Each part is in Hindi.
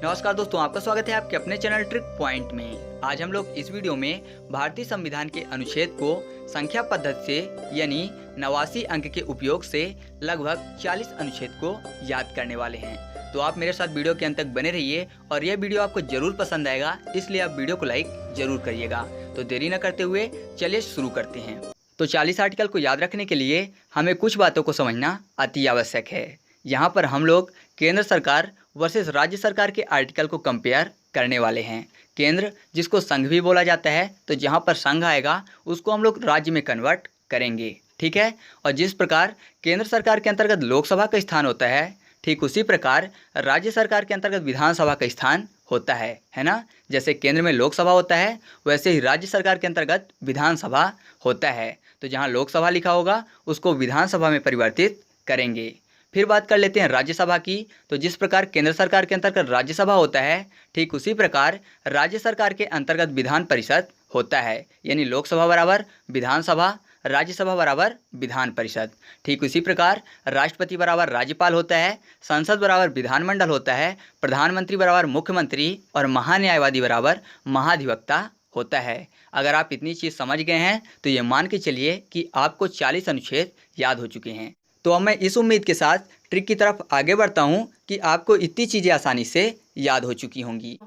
नमस्कार दोस्तों, आपका स्वागत है आपके अपने चैनल ट्रिक पॉइंट में। आज हम लोग इस वीडियो में भारतीय संविधान के अनुच्छेद को संख्या पद्धति से यानी 89 अंक के उपयोग से लगभग 40 अनुच्छेद को याद करने वाले हैं। तो आप मेरे साथ वीडियो के अंत तक बने रहिए और यह वीडियो आपको जरूर पसंद आएगा, इसलिए आप वीडियो को लाइक जरूर करिएगा। तो देरी न करते हुए चलिए शुरू करते हैं। तो 40 आर्टिकल को याद रखने के लिए हमें कुछ बातों को समझना अति आवश्यक है। यहाँ पर हम लोग केंद्र सरकार वर्सेस राज्य सरकार के आर्टिकल को कंपेयर करने वाले हैं। केंद्र जिसको संघ भी बोला जाता है, तो जहाँ पर संघ आएगा उसको हम लोग राज्य में कन्वर्ट करेंगे, ठीक है। और जिस प्रकार केंद्र सरकार के अंतर्गत लोकसभा का स्थान होता है, ठीक उसी प्रकार राज्य सरकार के अंतर्गत विधानसभा का स्थान होता है ना। जैसे केंद्र में लोकसभा होता है, वैसे ही राज्य सरकार के अंतर्गत विधानसभा होता है। तो जहाँ लोकसभा लिखा होगा उसको विधानसभा में परिवर्तित करेंगे। फिर बात कर लेते हैं राज्यसभा की। तो जिस प्रकार केंद्र सरकार के अंतर्गत राज्यसभा होता है, ठीक उसी प्रकार राज्य सरकार के अंतर्गत विधान परिषद होता है। यानी लोकसभा बराबर विधानसभा, राज्यसभा बराबर विधान परिषद। ठीक उसी प्रकार राष्ट्रपति बराबर राज्यपाल होता है, संसद बराबर विधानमंडल होता है, प्रधानमंत्री बराबर मुख्यमंत्री और महान्यायवादी बराबर महाधिवक्ता होता है। अगर आप इतनी चीज़ समझ गए हैं तो ये मान के चलिए कि आपको 40 अनुच्छेद याद हो चुके हैं। तो अब मैं इस उम्मीद के साथ ट्रिक की तरफ आगे बढ़ता हूँ कि आपको इतनी चीज़ें आसानी से याद हो चुकी होंगी।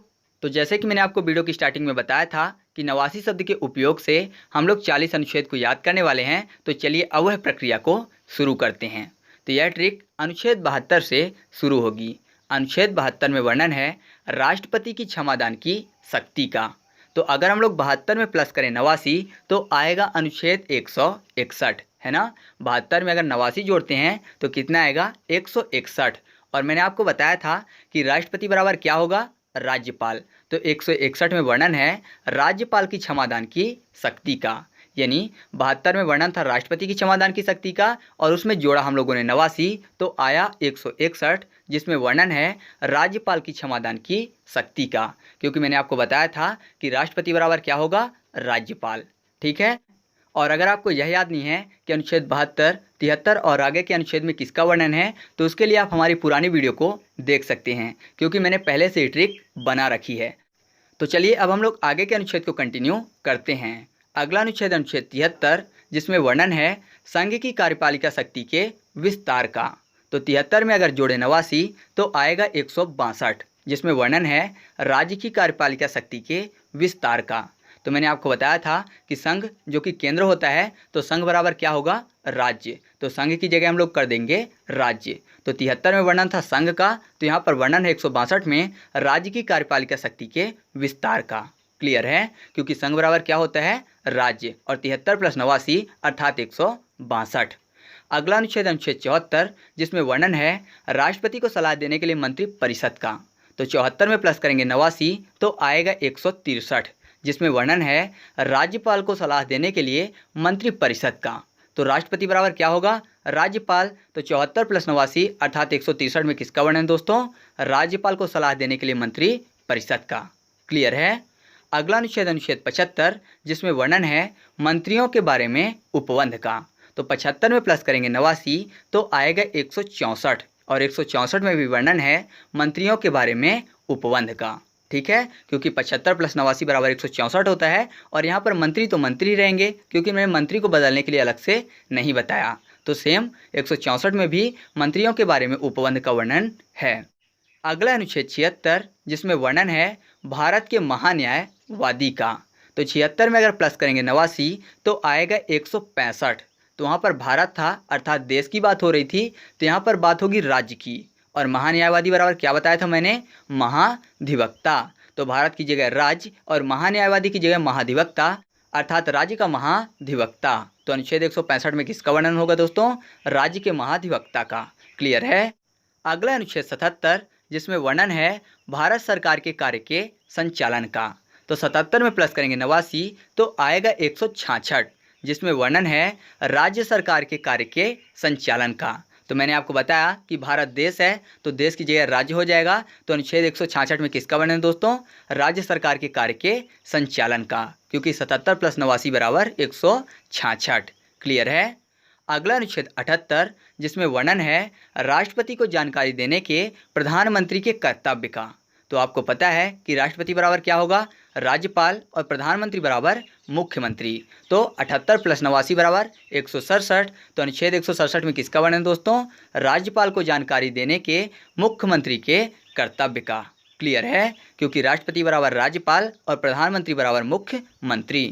तो जैसे कि मैंने आपको वीडियो की स्टार्टिंग में बताया था कि 89 शब्द के उपयोग से हम लोग 40 अनुच्छेद को याद करने वाले हैं। तो चलिए अब वह प्रक्रिया को शुरू करते हैं। तो यह ट्रिक अनुच्छेद 72 से शुरू होगी। अनुच्छेद 72 में वर्णन है राष्ट्रपति की क्षमादान की शक्ति का। तो अगर हम लोग 72 में प्लस करें 89 तो आएगा अनुच्छेद 161, है ना। 72 में अगर 89 जोड़ते हैं तो कितना आएगा 161। और मैंने आपको बताया था कि राष्ट्रपति बराबर क्या होगा, राज्यपाल। तो 161 में वर्णन है राज्यपाल की क्षमादान की शक्ति का। यानी 72 में वर्णन था राष्ट्रपति की क्षमादान की शक्ति का और उसमें जोड़ा हम लोगों ने 89 तो आया 161, जिसमें वर्णन है राज्यपाल की क्षमादान की शक्ति का। क्योंकि मैंने आपको बताया था कि राष्ट्रपति बराबर क्या होगा, राज्यपाल, ठीक है। और अगर आपको यह याद नहीं है कि अनुच्छेद 72, 73 और आगे के अनुच्छेद में किसका वर्णन है, तो उसके लिए आप हमारी पुरानी वीडियो को देख सकते हैं, क्योंकि मैंने पहले से ही ट्रिक बना रखी है। तो चलिए अब हम लोग आगे के अनुच्छेद को कंटिन्यू करते हैं। अगला अनुच्छेद अनुच्छेद 73, जिसमें वर्णन है संघ की कार्यपालिका शक्ति के विस्तार का। तो 73 में अगर जोड़े 89 तो आएगा 162, जिसमें वर्णन है राज्य की कार्यपालिका शक्ति के विस्तार का। तो मैंने आपको बताया था कि संघ जो कि केंद्र होता है, तो संघ बराबर क्या होगा, राज्य। तो संघ की जगह हम लोग कर देंगे राज्य। तो 73 में वर्णन था संघ का, तो यहाँ पर वर्णन है 162 में राज्य की कार्यपालिका शक्ति के विस्तार का। क्लियर है, क्योंकि संघ बराबर क्या होता है, राज्य, और 73 + 89 अर्थात 162। अगला अनुच्छेद अनुच्छेद 74, जिसमें वर्णन है राष्ट्रपति को सलाह देने के लिए मंत्री परिषद का। तो 74 में प्लस करेंगे 89 तो आएगा 163, जिसमें वर्णन है राज्यपाल को सलाह देने के लिए मंत्री परिषद का। तो राष्ट्रपति बराबर क्या होगा, राज्यपाल। तो 74 + 89 अर्थात 163 में किसका वर्णन दोस्तों, राज्यपाल को सलाह देने के लिए मंत्री परिषद का। क्लियर है। अगला अनुच्छेद अनुच्छेद 75, जिसमें वर्णन है मंत्रियों के बारे में उपबंध का। तो 75 में प्लस करेंगे 89 तो आएगा 164, और 164 में भी वर्णन है मंत्रियों के बारे में उपबंध का, ठीक है। क्योंकि 75 + 89 बराबर 164 होता है, और यहाँ पर मंत्री तो मंत्री रहेंगे, क्योंकि मैंने मंत्री को बदलने के लिए अलग से नहीं बताया। तो सेम 164 में भी मंत्रियों के बारे में उपबंध का वर्णन है। अगला अनुच्छेद 76, जिसमें वर्णन है भारत के महान्यायवादी का। तो 76 में अगर प्लस करेंगे 89 तो आएगा 165। तो वहाँ पर भारत था अर्थात देश की बात हो रही थी, तो यहाँ पर बात होगी राज्य की। और महान्यायवादी बराबर क्या बताया था मैंने, महाधिवक्ता। तो भारत की जगह राज्य और महान्यायवादी की जगह महाधिवक्ता अर्थात राज्य का महाधिवक्ता। तो अनुच्छेद 165 में किसका वर्णन होगा दोस्तों, राज्य के महाधिवक्ता का। क्लियर है। अगला अनुच्छेद 77, जिसमें वर्णन है भारत सरकार के कार्य के संचालन का। तो 77 में प्लस करेंगे 89 तो आएगा 166, जिसमें वर्णन है राज्य सरकार के कार्य के संचालन का। तो मैंने आपको बताया कि भारत देश है, तो देश की जगह राज्य हो जाएगा। तो अनुच्छेद 166 में किसका वर्णन दोस्तों, राज्य सरकार के कार्य के संचालन का, क्योंकि 77 + 89 बराबर 166। क्लियर है। अगला अनुच्छेद 78, जिसमें वर्णन है राष्ट्रपति को जानकारी देने के प्रधानमंत्री के कर्तव्य का। तो आपको पता है कि राष्ट्रपति बराबर क्या होगा, राज्यपाल, और प्रधानमंत्री बराबर मुख्यमंत्री। तो 78 + 89 बराबर 167। तो अनुच्छेद 167 में किसका वर्णन दोस्तों, राज्यपाल को जानकारी देने के मुख्यमंत्री के कर्तव्य का। क्लियर है, क्योंकि राष्ट्रपति बराबर राज्यपाल और प्रधानमंत्री बराबर मुख्यमंत्री।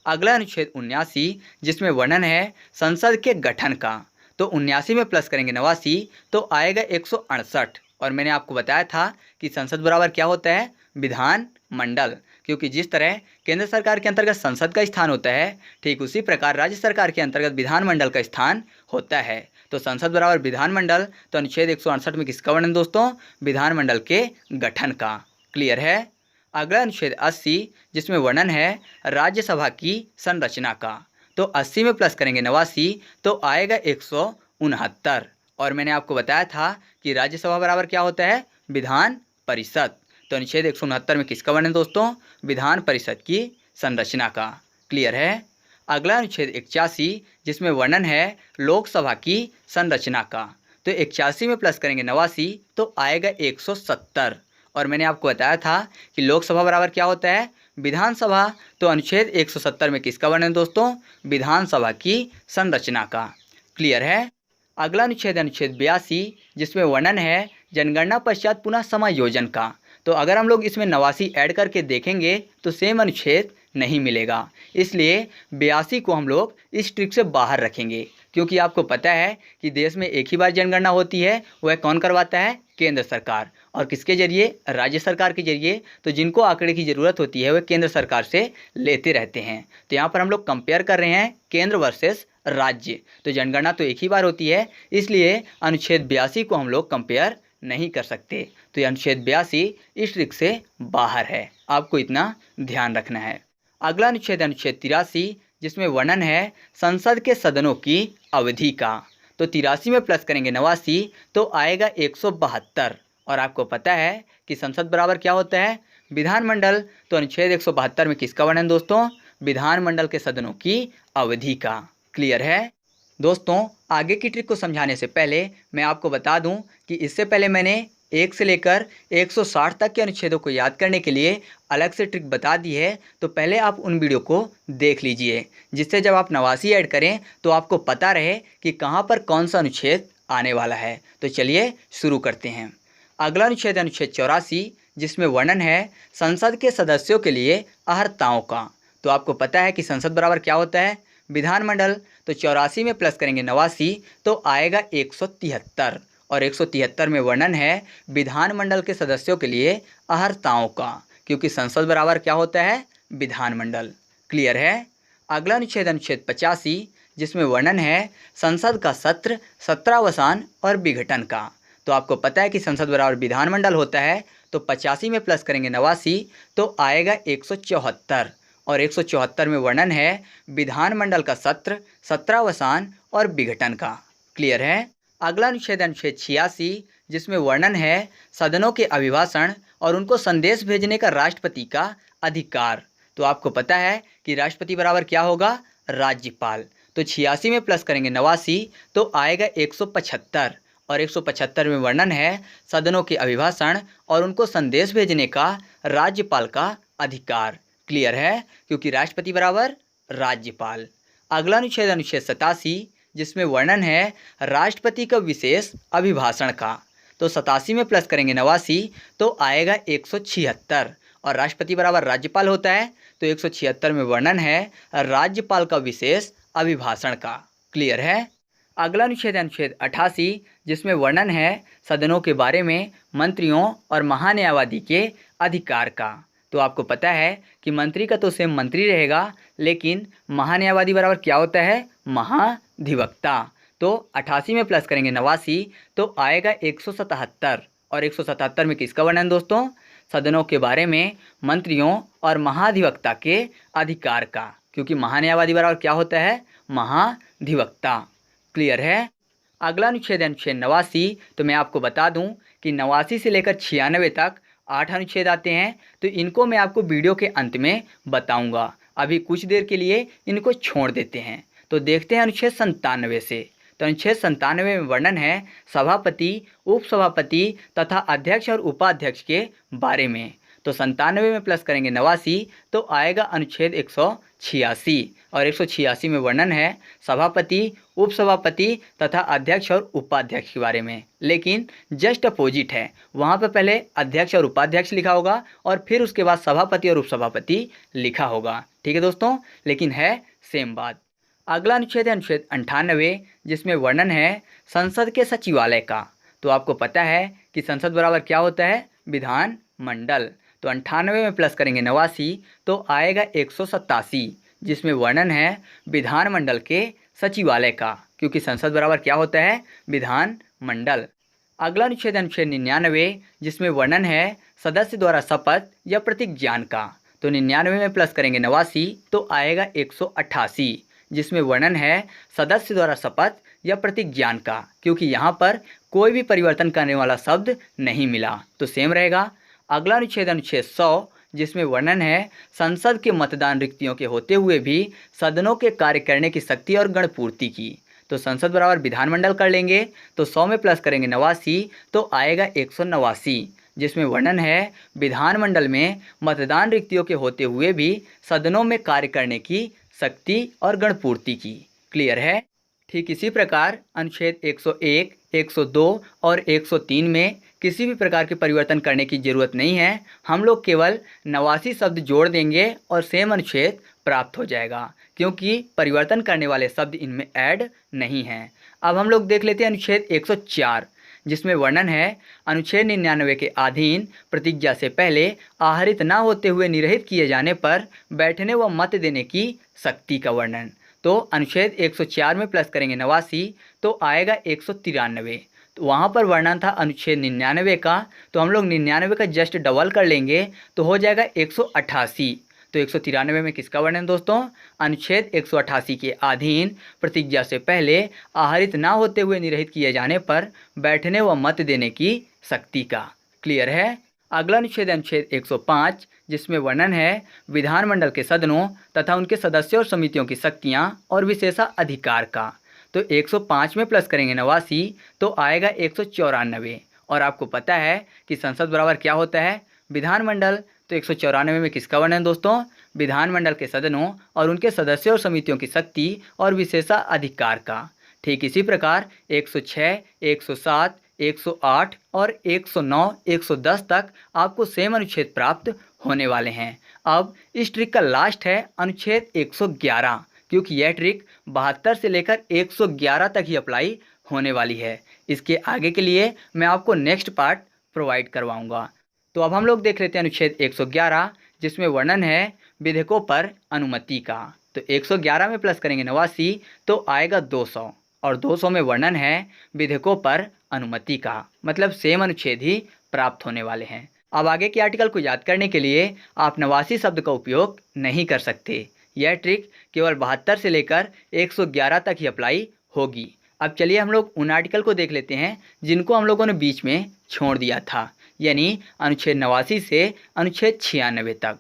अगला अनुच्छेद 79, जिसमें वर्णन है संसद के गठन का। तो 79 में प्लस करेंगे 89 तो आएगा 168। और मैंने आपको बताया था कि संसद बराबर क्या होता है, विधान मंडल, क्योंकि जिस तरह केंद्र सरकार के अंतर्गत संसद का स्थान होता है, ठीक उसी प्रकार राज्य सरकार के अंतर्गत विधानमंडल का स्थान होता है। तो संसद बराबर विधानमंडल। तो अनुच्छेद 168 में किसका वर्णन दोस्तों, विधानमंडल के गठन का। क्लियर है। अगला अनुच्छेद 80, जिसमें वर्णन है राज्यसभा की संरचना का। तो 80 में प्लस करेंगे 89 तो आएगा 169। और मैंने आपको बताया था कि राज्यसभा बराबर क्या होता है, विधान परिषद। तो अनुच्छेद 169 में किसका वर्णन दोस्तों, विधान परिषद की संरचना का। क्लियर है। अगला अनुच्छेद 81, जिसमें वर्णन है लोकसभा की संरचना का। तो 81 में प्लस करेंगे 89 तो आएगा 170। और मैंने आपको बताया था कि लोकसभा बराबर क्या होता है, विधानसभा। तो अनुच्छेद 170 में किसका वर्णन दोस्तों, विधानसभा की संरचना का। क्लियर है। अगला अनुच्छेद 82, जिसमें वर्णन है जनगणना पश्चात पुनः समायोजन का। तो अगर हम लोग इसमें 89 ऐड करके देखेंगे तो सेम अनुच्छेद नहीं मिलेगा, इसलिए 82 को हम लोग इस ट्रिक से बाहर रखेंगे, क्योंकि आपको पता है कि देश में एक ही बार जनगणना होती है, वह कौन करवाता है, केंद्र सरकार। और किसके जरिए, राज्य सरकार के जरिए। तो जिनको आंकड़े की ज़रूरत होती है वह केंद्र सरकार से लेते रहते हैं। तो यहाँ पर हम लोग कंपेयर कर रहे हैं केंद्र वर्सेस राज्य। तो जनगणना तो एक ही बार होती है, इसलिए अनुच्छेद 82 को हम लोग कंपेयर नहीं कर सकते। तो ये अनुच्छेद 82 इस ट्रिक से बाहर है, आपको इतना ध्यान रखना है। अगला अनुच्छेद 83, जिसमें वर्णन है संसद के सदनों की अवधि का। तो 83 में प्लस करेंगे 89 तो आएगा 172। और आपको पता है कि संसद बराबर क्या होता है, विधानमंडल। तो अनुच्छेद 172 में किसका वर्णन दोस्तों, विधानमंडल के सदनों की अवधि का। क्लियर है। दोस्तों आगे की ट्रिक को समझाने से पहले मैं आपको बता दूं कि इससे पहले मैंने 1 से लेकर 160 तक के अनुच्छेदों को याद करने के लिए अलग से ट्रिक बता दी है। तो पहले आप उन वीडियो को देख लीजिए, जिससे जब आप 89 ऐड करें तो आपको पता रहे कि कहाँ पर कौन सा अनुच्छेद आने वाला है। तो चलिए शुरू करते हैं। अगला अनुच्छेद 84, जिसमें वर्णन है संसद के सदस्यों के लिए अर्हताओं का। तो आपको पता है कि संसद बराबर क्या होता है, विधानमंडल। तो 84 में प्लस करेंगे 89 तो आएगा 173। और 173 में वर्णन है विधानमंडल के सदस्यों के लिए अर्हताओं का, क्योंकि संसद बराबर क्या होता है, विधानमंडल। क्लियर है। अगला अनुच्छेद 85, जिसमें वर्णन है संसद का सत्र, सत्रावसान और विघटन का। तो आपको पता है कि संसद बराबर विधानमंडल होता है। तो 85 में प्लस करेंगे 89 तो आएगा 174। और 174 में वर्णन है विधानमंडल का सत्र, सत्रावसान और विघटन का। क्लियर है। अगला अनुच्छेद 86, जिसमें वर्णन है सदनों के अभिभाषण और उनको संदेश भेजने का राष्ट्रपति का अधिकार। तो आपको पता है कि राष्ट्रपति बराबर क्या होगा, राज्यपाल। तो 86 में प्लस करेंगे 89 तो आएगा 175। और 175 में वर्णन है सदनों के अभिभाषण और उनको संदेश भेजने का राज्यपाल का अधिकार। क्लियर है, क्योंकि राष्ट्रपति बराबर राज्यपाल। अगला अनुच्छेद 87, जिसमें वर्णन है राष्ट्रपति का विशेष अभिभाषण का। तो 87 में प्लस करेंगे 89 तो आएगा 176। और राष्ट्रपति बराबर राज्यपाल होता है। तो 176 में वर्णन है राज्यपाल का विशेष अभिभाषण का। क्लियर है। अगला अनुच्छेद 88, जिसमें वर्णन है सदनों के बारे में मंत्रियों और महान्यायवादी के अधिकार का। तो आपको पता है कि मंत्री का तो सेम मंत्री रहेगा, लेकिन महान्यायवादी बराबर क्या होता है, महाधिवक्ता। तो 88 में प्लस करेंगे 89 तो आएगा 177। और 177 में किसका वर्णन दोस्तों, सदनों के बारे में मंत्रियों और महाधिवक्ता के अधिकार का, क्योंकि महान्यायवादी बराबर क्या होता है, महाधिवक्ता। क्लियर है। अगला अनुच्छेद 89, तो मैं आपको बता दूं कि 89 से लेकर 96 तक 8 अनुच्छेद आते हैं। तो इनको मैं आपको वीडियो के अंत में बताऊंगा। अभी कुछ देर के लिए इनको छोड़ देते हैं। तो देखते हैं अनुच्छेद 97 से। तो अनुच्छेद 97 में वर्णन है सभापति, उपसभापति तथा अध्यक्ष और उपाध्यक्ष के बारे में। तो 97 में प्लस करेंगे 89 तो आएगा अनुच्छेद 186 और 186 में वर्णन है सभापति, उपसभापति तथा अध्यक्ष और उपाध्यक्ष के बारे में। लेकिन जस्ट अपोजिट है, वहाँ पर पहले अध्यक्ष और उपाध्यक्ष लिखा होगा और फिर उसके बाद सभापति और उपसभापति लिखा होगा। ठीक है दोस्तों, लेकिन है सेम बात। अगला अनुच्छेद है अनुच्छेद 98 जिसमें वर्णन है संसद के सचिवालय का। तो आपको पता है कि संसद बराबर क्या होता है, विधान मंडल। तो 98 में प्लस करेंगे 89 तो आएगा 187 जिसमें वर्णन है विधानमंडल के सचिवालय का, क्योंकि संसद बराबर क्या होता है, विधान मंडल। अगला अनुच्छेद 99 जिसमें वर्णन है सदस्य द्वारा शपथ या प्रतिज्ञान का। तो 99 में प्लस करेंगे 89 तो आएगा 188 जिसमें वर्णन है सदस्य द्वारा शपथ या प्रतिज्ञान का, क्योंकि यहाँ पर कोई भी परिवर्तन करने वाला शब्द नहीं मिला तो सेम रहेगा। अगला अनुच्छेद 100 जिसमें वर्णन है संसद के मतदान रिक्तियों के होते हुए भी सदनों के कार्य करने की शक्ति और गणपूर्ति की। तो संसद बराबर विधानमंडल कर लेंगे तो 100 में प्लस करेंगे 89 तो आएगा 189 जिसमें वर्णन है विधानमंडल में मतदान रिक्तियों के होते हुए भी सदनों में कार्य करने की शक्ति और गणपूर्ति की। क्लियर है। ठीक इसी प्रकार अनुच्छेद 101, 102 और 103 में किसी भी प्रकार के परिवर्तन करने की ज़रूरत नहीं है। हम लोग केवल 89 शब्द जोड़ देंगे और सेम अनुच्छेद प्राप्त हो जाएगा, क्योंकि परिवर्तन करने वाले शब्द इनमें ऐड नहीं हैं। अब हम लोग देख लेते हैं अनुच्छेद 104 जिसमें वर्णन है अनुच्छेद 99 के अधीन प्रतिज्ञा से पहले आहरित न होते हुए निर्हित किए जाने पर बैठने व मत देने की शक्ति का वर्णन। तो अनुच्छेद 104 में प्लस करेंगे 89 तो आएगा 193। तो वहाँ पर वर्णन था अनुच्छेद 99 का, तो हम लोग 99 का जस्ट डबल कर लेंगे तो हो जाएगा 188। तो 193 में किसका वर्णन दोस्तों, अनुच्छेद 188 के अधीन प्रतिज्ञा से पहले आहरित ना होते हुए निर्हित किए जाने पर बैठने व मत देने की शक्ति का। क्लियर है। अगला अनुच्छेद अनुच्छेद 105 जिसमें वर्णन है विधानमंडल के सदनों तथा उनके सदस्यों और समितियों की शक्तियाँ और विशेषाधिकार का। तो 105 में प्लस करेंगे 89 तो आएगा 194 और आपको पता है कि संसद बराबर क्या होता है, विधानमंडल। तो 194 में किसका वर्णन दोस्तों, विधानमंडल के सदनों और उनके सदस्यों और समितियों की शक्ति और विशेषाधिकार का। ठीक इसी प्रकार 106, 107, 108 और 109, 110 तक आपको सेम अनुच्छेद प्राप्त होने वाले हैं। अब इस ट्रिक का लास्ट है अनुच्छेद 111, क्योंकि यह ट्रिक 72 से लेकर 111 तक ही अप्लाई होने वाली है। इसके आगे के लिए मैं आपको नेक्स्ट पार्ट प्रोवाइड करवाऊंगा। तो अब हम लोग देख लेते हैं अनुच्छेद 111 जिसमें वर्णन है विधेयकों पर अनुमति का। तो 111 में प्लस करेंगे 89 तो आएगा 200 और 200 में वर्णन है विधेयकों पर अनुमति का, मतलब सेम अनुच्छेद ही प्राप्त होने वाले हैं। अब आगे के आर्टिकल को याद करने के लिए आप 89 शब्द का उपयोग नहीं कर सकते। यह ट्रिक केवल 72 से लेकर 111 तक ही अप्लाई होगी। अब चलिए हम लोग उन आर्टिकल को देख लेते हैं जिनको हम लोगों ने बीच में छोड़ दिया था, यानी अनुच्छेद 89 से अनुच्छेद 96 तक।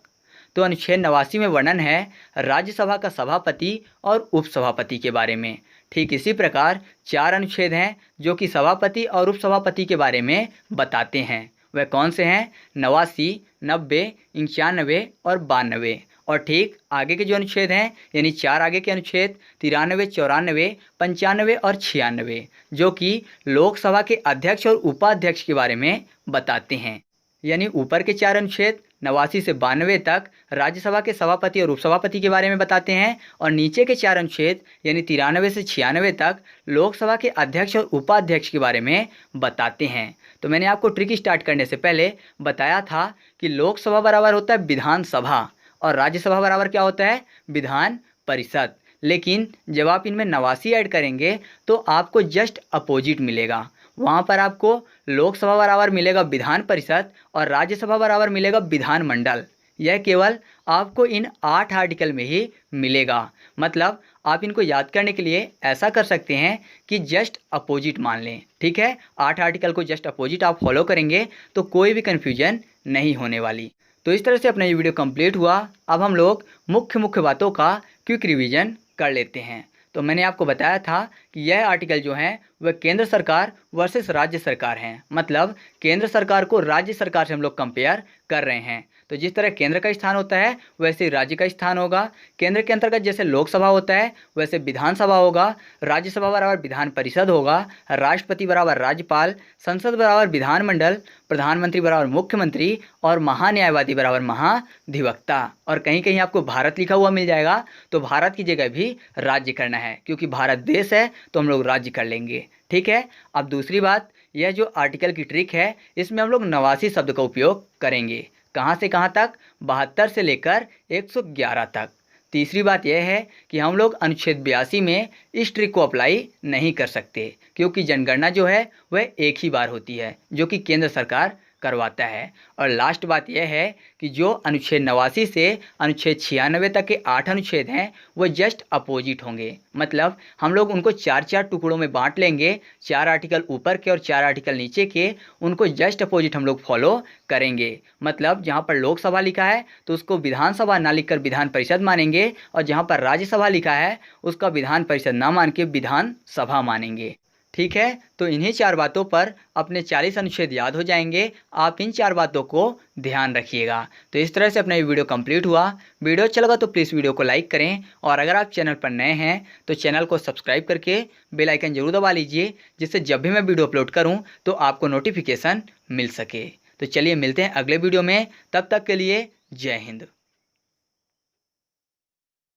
तो अनुच्छेद 89 में वर्णन है राज्यसभा का सभापति और उपसभापति के बारे में। ठीक इसी प्रकार 4 अनुच्छेद हैं जो कि सभापति और उपसभापति के बारे में बताते हैं। वह कौन से हैं, 89, 90, 91 और 92। और ठीक आगे के जो अनुच्छेद हैं, यानी 4 आगे के अनुच्छेद 93, 94, 95 और 96 जो कि लोकसभा के अध्यक्ष और उपाध्यक्ष के बारे में बताते हैं। यानी ऊपर के 4 अनुच्छेद 89 से 92 तक राज्यसभा के सभापति और उपसभापति के बारे में बताते हैं और नीचे के 4 अनुच्छेद यानी 93 से 96 तक लोकसभा के अध्यक्ष और उपाध्यक्ष के बारे में बताते हैं। तो मैंने आपको ट्रिक स्टार्ट करने से पहले बताया था कि लोकसभा बराबर होता है विधानसभा और राज्यसभा बराबर क्या होता है, विधान परिषद। लेकिन जब आप इनमें 89 ऐड करेंगे तो आपको जस्ट अपोजिट मिलेगा। वहाँ पर आपको लोकसभा बराबर मिलेगा विधान परिषद और राज्यसभा बराबर मिलेगा विधानमंडल। यह केवल आपको इन 8 आर्टिकल में ही मिलेगा। मतलब आप इनको याद करने के लिए ऐसा कर सकते हैं कि जस्ट अपोजिट मान लें। ठीक है, 8 आर्टिकल को जस्ट अपोजिट आप फॉलो करेंगे तो कोई भी कन्फ्यूजन नहीं होने वाली। तो इस तरह से अपना ये वीडियो कंप्लीट हुआ। अब हम लोग मुख्य बातों का क्विक रिवीजन कर लेते हैं। तो मैंने आपको बताया था कि यह आर्टिकल जो हैं वह केंद्र सरकार वर्सेस राज्य सरकार हैं। मतलब केंद्र सरकार को राज्य सरकार से हम लोग कंपेयर कर रहे हैं। तो जिस तरह केंद्र का स्थान होता है वैसे ही राज्य का स्थान होगा। केंद्र के अंतर्गत जैसे लोकसभा होता है वैसे विधानसभा होगा, राज्यसभा बराबर विधान परिषद होगा, राष्ट्रपति बराबर राज्यपाल, संसद बराबर विधानमंडल, प्रधानमंत्री बराबर मुख्यमंत्री और महान्यायवादी बराबर महाधिवक्ता। और कहीं कहीं आपको भारत लिखा हुआ मिल जाएगा, तो भारत की जगह भी राज्य करना है, क्योंकि भारत देश है तो हम लोग राज्य कर लेंगे। ठीक है। अब दूसरी बात, यह जो आर्टिकल की ट्रिक है इसमें हम लोग नवासी शब्द का उपयोग करेंगे। कहाँ से कहाँ तक? 72 से लेकर 111 तक। तीसरी बात यह है कि हम लोग अनुच्छेद 82 में इस ट्रिक को अप्लाई नहीं कर सकते, क्योंकि जनगणना जो है वह एक ही बार होती है जो कि केंद्र सरकार करवाता है। और लास्ट बात यह है कि जो अनुच्छेद 89 से अनुच्छेद 96 तक के 8 अनुच्छेद हैं वो जस्ट अपोजिट होंगे। मतलब हम लोग उनको 4-4 टुकड़ों में बांट लेंगे, 4 आर्टिकल ऊपर के और 4 आर्टिकल नीचे के, उनको जस्ट अपोजिट हम लोग फॉलो करेंगे। मतलब जहाँ पर लोकसभा लिखा है तो उसको विधानसभा ना लिखकर विधान परिषद मानेंगे, और जहाँ पर राज्यसभा लिखा है उसका विधान परिषद ना मान के विधान सभा मानेंगे। ठीक है। तो इन्हीं 4 बातों पर अपने 40 अनुच्छेद याद हो जाएंगे। आप इन 4 बातों को ध्यान रखिएगा। तो इस तरह से अपना ये वीडियो कंप्लीट हुआ। वीडियो अच्छा लगा तो प्लीज़ वीडियो को लाइक करें, और अगर आप चैनल पर नए हैं तो चैनल को सब्सक्राइब करके बेल आइकन जरूर दबा लीजिए, जिससे जब भी मैं वीडियो अपलोड करूँ तो आपको नोटिफिकेशन मिल सके। तो चलिए मिलते हैं अगले वीडियो में, तब तक के लिए जय हिंद।